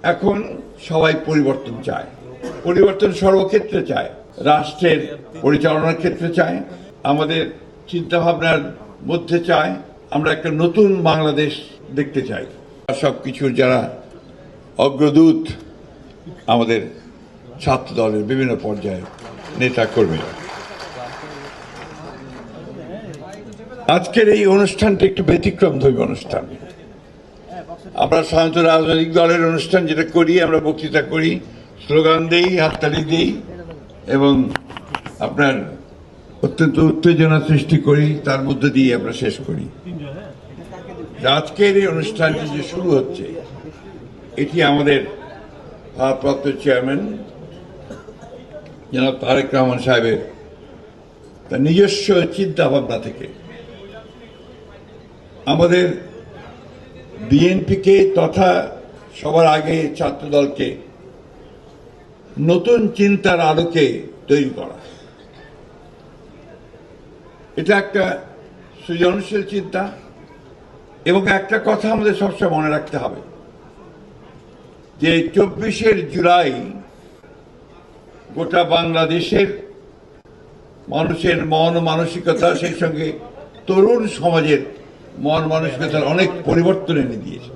এখন সবাই পরিবর্তন চায়, পরিবর্তন সর্বক্ষেত্রে চায়, রাষ্ট্রের পরিচালনার ক্ষেত্রে চায়, আমাদের চিন্তাভাবনার মধ্যে চায়। আমরা একটা নতুন বাংলাদেশ দেখতে চাই। সবকিছুর যারা অগ্রদূত আমাদের ছাত্র দলের বিভিন্ন পর্যায়ে নেতা কর্মীরা। আজকের এই অনুষ্ঠানটি একটু ব্যতিক্রমধর্মী অনুষ্ঠান। আমরা সাধারণত রাজনৈতিক দলের অনুষ্ঠান যেটা করি, আমরা বক্তৃতা করি, স্লোগান দেই, হাততালি দিই এবং আপনার অত্যন্ত উত্তেজনা সৃষ্টি করি, তার মধ্য দিয়ে আমরা শেষ করি। আজকের এই অনুষ্ঠানটি যে শুরু হচ্ছে, এটি আমাদের ভারপ্রাপ্ত চেয়ারম্যান জনাব তারেক রহমান সাহেবের তার নিজস্ব চিন্তা ভাবনা থেকে আমাদের বিএনপিকে তথা সবার আগে ছাত্রদলকে নতুন চিন্তার আলোকে তৈরি করা। এটা একটা সৃজনশীল চিন্তা এবং একটা কথা আমাদের সবসময় মনে রাখতে হবে যে 24শে জুলাই গোটা বাংলাদেশের মানুষের মন মানসিকতা, সেই সঙ্গে তরুণ সমাজের মন মানসিকতার অনেক পরিবর্তন এনে দিয়েছে।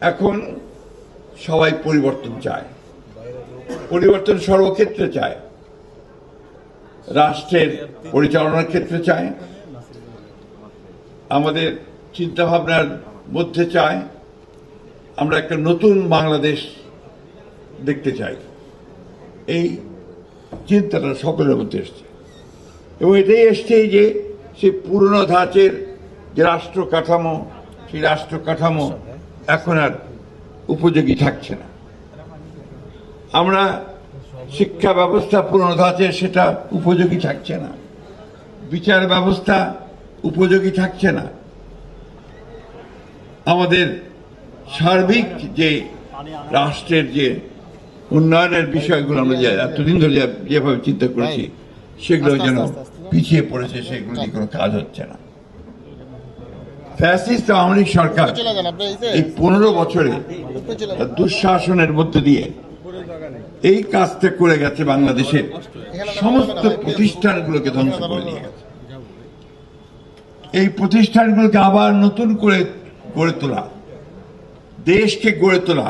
এখন সবাই পরিবর্তন চায়, পরিবর্তন সর্বক্ষেত্রে চায়, রাষ্ট্রের পরিচালনার ক্ষেত্রে চায়, আমাদের চিন্তাভাবনার মধ্যে চায়। আমরা একটা নতুন বাংলাদেশ দেখতে চাই। এই চিন্তাটা সকলের মধ্যে এসছে এবং এটাই এসছে যে সেই পুরনো ধাঁচের যে রাষ্ট্র কাঠামো, সেই রাষ্ট্র কাঠামো এখন আর উপযোগী থাকছে না। আমরা শিক্ষা ব্যবস্থা পুরনো ধাঁচের, সেটা উপযোগী থাকছে না। বিচার ব্যবস্থা উপযোগী থাকছে না। আমাদের সার্বিক যে রাষ্ট্রের যে উন্নয়নের বিষয়গুলো আমরা এতদিন ধরে যেভাবে চিন্তা করেছি, সেগুলো যেন পিছিয়ে পড়েছে, সেগুলো দিয়ে কোনো কাজ হচ্ছে না। ফ্যাসিস্ট আওয়ামী লীগ সরকার এই 15 বছরে দুঃশাসনের মধ্যে দিয়ে এই কাজটা করে গেছে, বাংলাদেশের সমস্ত প্রতিষ্ঠানগুলোকে ধ্বংস করে দিয়ে গেছে। এই প্রতিষ্ঠানগুলোকে আবার নতুন করে গড়ে তোলা, দেশকে গড়ে তোলা,